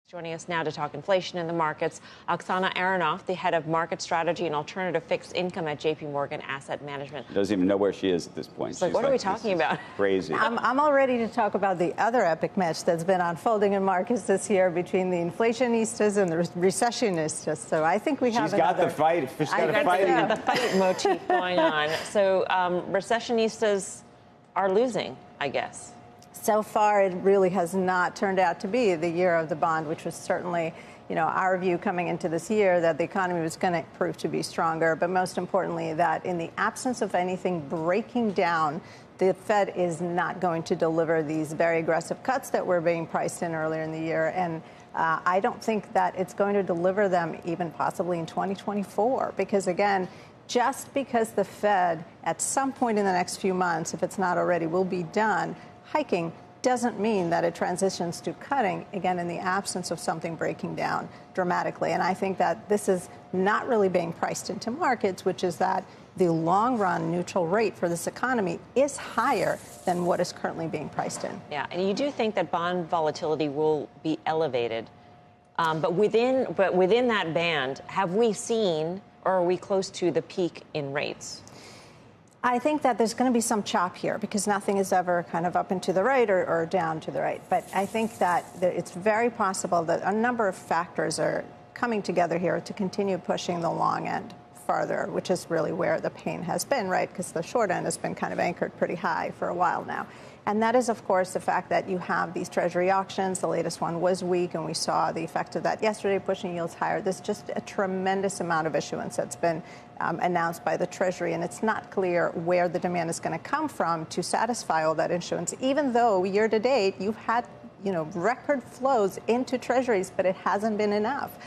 Joining us now to talk inflation in the markets, Oksana Aronov, the head of market strategy and alternative fixed income at JPMorgan Asset Management. She doesn't even know where she is at this point. She's like, what are we talking about? Crazy. I'm all ready to talk about the other epic match that's been unfolding in markets this year between the inflationistas and the recessionistas. So I think we have. She's got the fight. She's got a fight. Got the fight motif going on. So recessionistas are losing, I guess. So far, it really has not turned out to be the year of the bond, which was certainly, our view coming into this year that the economy was going to prove to be stronger. But most importantly, that in the absence of anything breaking down, the Fed is not going to deliver these very aggressive cuts that were being priced in earlier in the year. And I don't think that it's going to deliver them even possibly in 2024, because, again, just because the Fed at some point in the next few months, if it's not already, will be done hiking, doesn't mean that it transitions to cutting, again, in the absence of something breaking down dramatically. And I think that this is not really being priced into markets, which is that the long-run neutral rate for this economy is higher than what is currently being priced in. Yeah, and you do think that bond volatility will be elevated. But within that band, have we seen, or are we close to the peak in rates? I think that there's going to be some chop here because nothing is ever kind of up and to the right or down to the right. But I think that it's very possible that a number of factors are coming together here to continue pushing the long end farther, which is really where the pain has been, right? Because the short end has been kind of anchored pretty high for a while now. And that is, of course, the fact that you have these Treasury auctions. The latest one was weak, and we saw the effect of that yesterday, pushing yields higher. There's just a tremendous amount of issuance that's been announced by the Treasury, and it's not clear where the demand is going to come from to satisfy all that issuance, even though year to date you've had, record flows into Treasuries, but it hasn't been enough.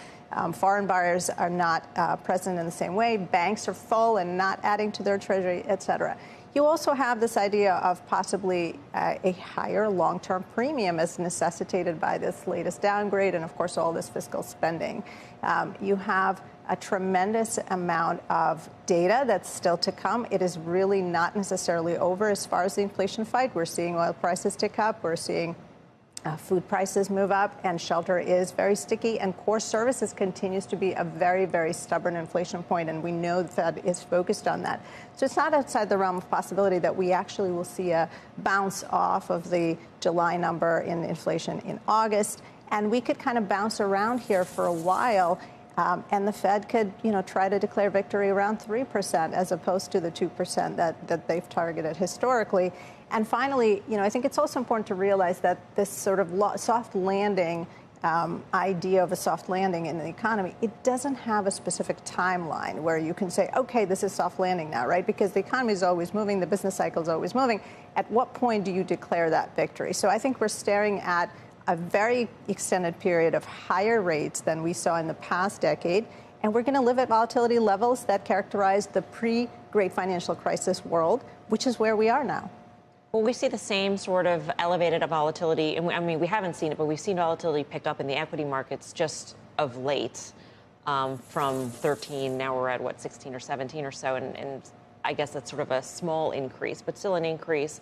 Foreign buyers are not present in the same way. Banks are full and not adding to their Treasury, et cetera. You also have this idea of possibly a higher long-term premium as necessitated by this latest downgrade and, of course, all this fiscal spending. You have a tremendous amount of data that's still to come. It is really not necessarily over as far as the inflation fight. We're seeing oil prices tick up. We're seeing food prices move up, and shelter is very sticky, and core services continues to be a very, very stubborn inflation point, and we know the Fed is focused on that. So it's not outside the realm of possibility that we actually will see a bounce off of the July number in inflation in August, and we could kind of bounce around here for a while. And the Fed could, try to declare victory around 3% as opposed to the 2% that they've targeted historically. And finally, I think it's also important to realize that this sort of soft landing idea of a soft landing in the economy, it doesn't have a specific timeline where you can say, OK, this is soft landing now, right? Because the economy is always moving. The business cycle is always moving. At what point do you declare that victory? So I think we're staring at a very extended period of higher rates than we saw in the past decade. And we're going to live at volatility levels that characterized the pre-Great Financial Crisis world, which is where we are now. Well, we see the same sort of elevated volatility. And we haven't seen it, but we've seen volatility pick up in the equity markets just of late from 13. Now we're at, 16 or 17 or so. And I guess that's sort of a small increase, but still an increase.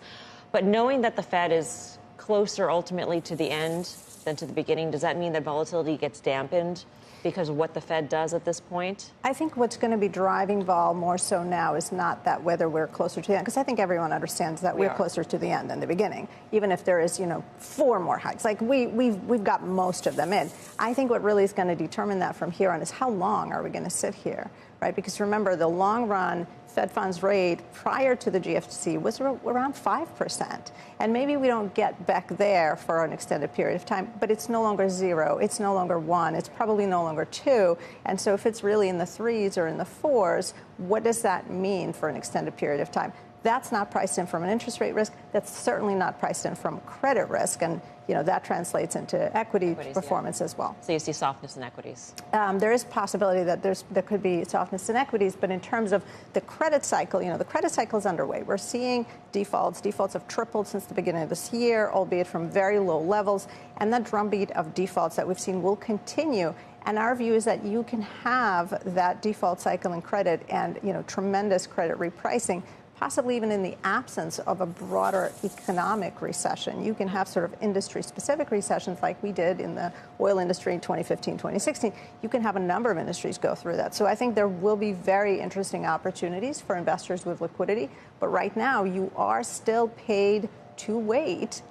But knowing that the Fed is closer ultimately to the end than to the beginning, does that mean that volatility gets dampened because of what the Fed does at this point? I think what's going to be driving vol more so now is not that whether we're closer to the end, because I think everyone understands that we're closer to the end than the beginning, even if there is, 4 more hikes. Like we've got most of them in. I think what really is going to determine that from here on is how long are we going to sit here, right? Because remember, the long run Fed funds rate prior to the GFC was around 5%. And maybe we don't get back there for an extended period of time, but it's no longer 0. It's no longer 1. It's probably no longer 2. And so if it's really in the 3s or in the 4s, what does that mean for an extended period of time? That's not priced in from an interest rate risk. That's certainly not priced in from credit risk. And, that translates into equities performance as well. So you see softness in equities? There is possibility that there could be softness in equities. But in terms of the credit cycle, the credit cycle is underway. We're seeing defaults. Defaults have tripled since the beginning of this year, albeit from very low levels. And that drumbeat of defaults that we've seen will continue. And our view is that you can have that default cycle in credit and, tremendous credit repricing possibly even in the absence of a broader economic recession. You can have sort of industry-specific recessions like we did in the oil industry in 2015, 2016. You can have a number of industries go through that. So I think there will be very interesting opportunities for investors with liquidity. But right now, you are still paid to wait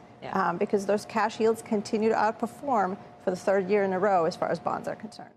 because those cash yields continue to outperform for the third year in a row as far as bonds are concerned.